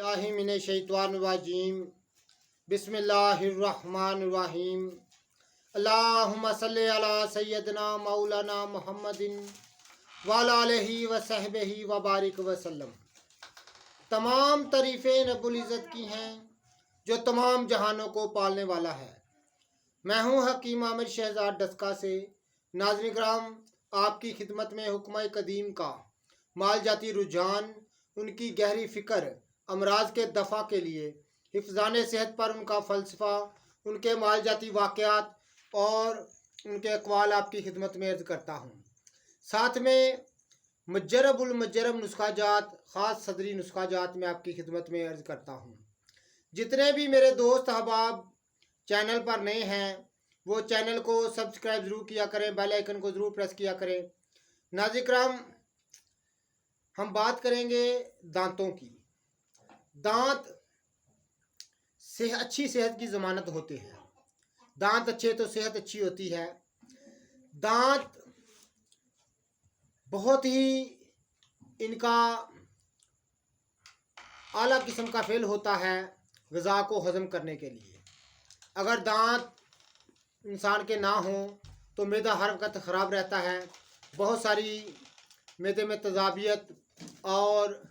बिस्मिल्लाहिमिनश्शैतानिर्रजीम बिस्मिल्लाहिर्रहमानिर्रहीम अल्लाहुम्मा सल्लि अला सय्यदना मौलाना मुहम्मदिन व अला आलिहि व सहबिहि व बारिक वसल्लम। तमाम तारीफ़ें रब्बुल इज़्ज़त की हैं जो तमाम जहानों को पालने वाला है। मैं हूँ हकीम आमिर शहजाद डस्का से। नाज़रीन किराम, आपकी खिदमत में हुक्म कदीम का मालजाती रुझान, उनकी गहरी फ़िक्र, अमराज के दफ़ा के लिए हिफ़्ज़ान सेहत पर उनका फ़लसफ़ा, उनके मालजाती वाक़यात और उनके अक़वाल आपकी खिदमत में अर्ज़ करता हूँ। साथ में मुजर्रबुल मुजर्रब नुस्खा जात, ख़ास सदरी नुस्खा जात में आपकी खिदमत में अर्ज़ करता हूँ। जितने भी मेरे दोस्त अहबाब चैनल पर नए हैं वो चैनल को सब्सक्राइब ज़रूर किया करें, बेल आइकन को ज़रूर प्रेस किया करें। नाज़रीन किराम, हम बात करेंगे दांतों की। दांत से अच्छी सेहत की ज़मानत होते हैं। दांत अच्छे तो सेहत अच्छी होती है। दांत बहुत ही इनका आला किस्म का फेल होता है ग़िज़ा को हज़म करने के लिए। अगर दांत इंसान के ना हों तो मैदा हर वक्त ख़राब रहता है। बहुत सारी मैदे में तेज़ाबियत और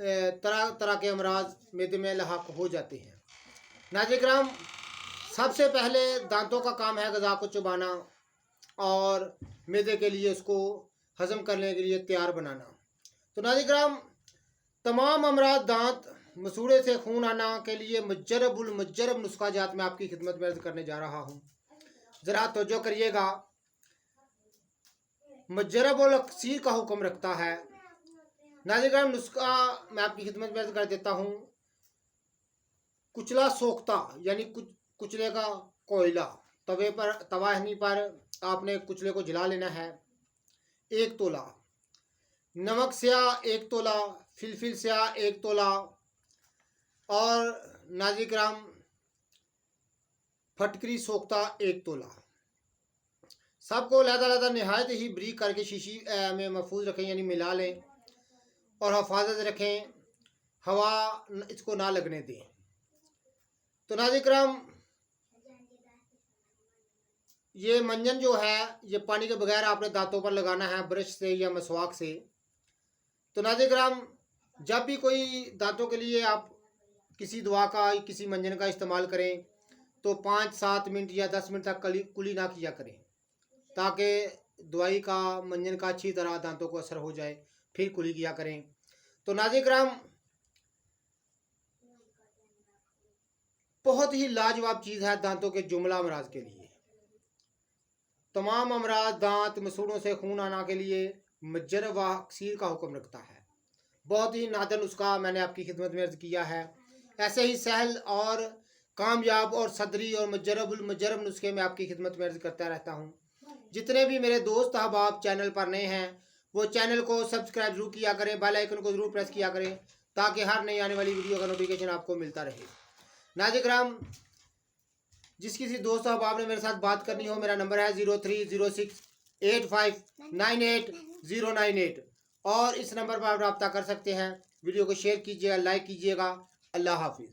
तरह तरह के अमराज मैदे में लाहक हो जाते हैं। नाज़रीन किराम, सबसे पहले दांतों का काम है ग़िज़ा को चबाना और मैदे के लिए उसको हज़म करने के लिए तैयार बनाना। तो नाज़रीन किराम, तमाम अमराज दांत मसूड़े से खून आना के लिए मुजर्रबुल मुजर्रब नुस्खा जात में आपकी खिदमत में अर्ज़ करने जा रहा हूँ। ज़रा तवज्जो करिएगा। मुजर्रबुल अक्सीर का हुक्म रखता है। नाज़रीन किराम, नुस्खा मैं आपकी खिदमत में अर्ज़ कर देता हूँ। कुचला सोख्ता यानी कुचले का कोयला, तवे पर तवाहनी पर आपने कुचले को जला लेना है। 1 तोला नमक स्याह, 1 तोला फिलफिल स्याह, 1 तोला और नाज़रीन किराम फटकरी सोख्ता 1 तोला। सबको अलग-अलग नहायत ही बरीक करके शीशी में महफूज रखें, यानी मिला लें और हिफाजत रखें, हवा इसको ना लगने दें। तो नाज़रीन किराम, ये मंजन जो है ये पानी के बगैर आपने दांतों पर लगाना है ब्रश से या मसवाक से। तो नाज़रीन किराम, जब भी कोई दांतों के लिए आप किसी दवा का, किसी मंजन का इस्तेमाल करें तो 5-7 मिनट या 10 मिनट तक कुली ना किया करें, ताकि दवाई का, मंजन का अच्छी तरह दांतों को असर हो जाए, फिर कुली किया करें। तो नाज़रीन किराम, बहुत ही लाजवाब चीज़ है दांतों के जुमला अमराज के लिए। तमाम अमराज दांत मसूड़ों से खून आना के लिए मुजर्रब व अक्सीर का हुक्म रखता है। बहुत ही नादर नुस्खा मैंने आपकी खिदमत में अर्ज़ किया है। ऐसे ही सहल और कामयाब और सदरी और मुजर्रबुल मुजर्रब नुस्खे में आपकी खिदमत में अर्ज़ करता रहता हूँ। जितने भी मेरे दोस्त अहबाब चैनल पर नए हैं वो चैनल को सब्सक्राइब ज़रूर किया करें, बेल आइकन को ज़रूर प्रेस किया करें, ताकि हर नई आने वाली वीडियो का नोटिफिकेशन आपको मिलता रहे। नाज़रीन किराम, जिस किसी दोस्त अहबाब ने मेरे साथ बात करनी हो, मेरा नंबर है 030685980998 और इस नंबर पर आप रब्ता कर सकते हैं। वीडियो को शेयर कीजिएगा, लाइक कीजिएगा। अल्लाह हाफिज़।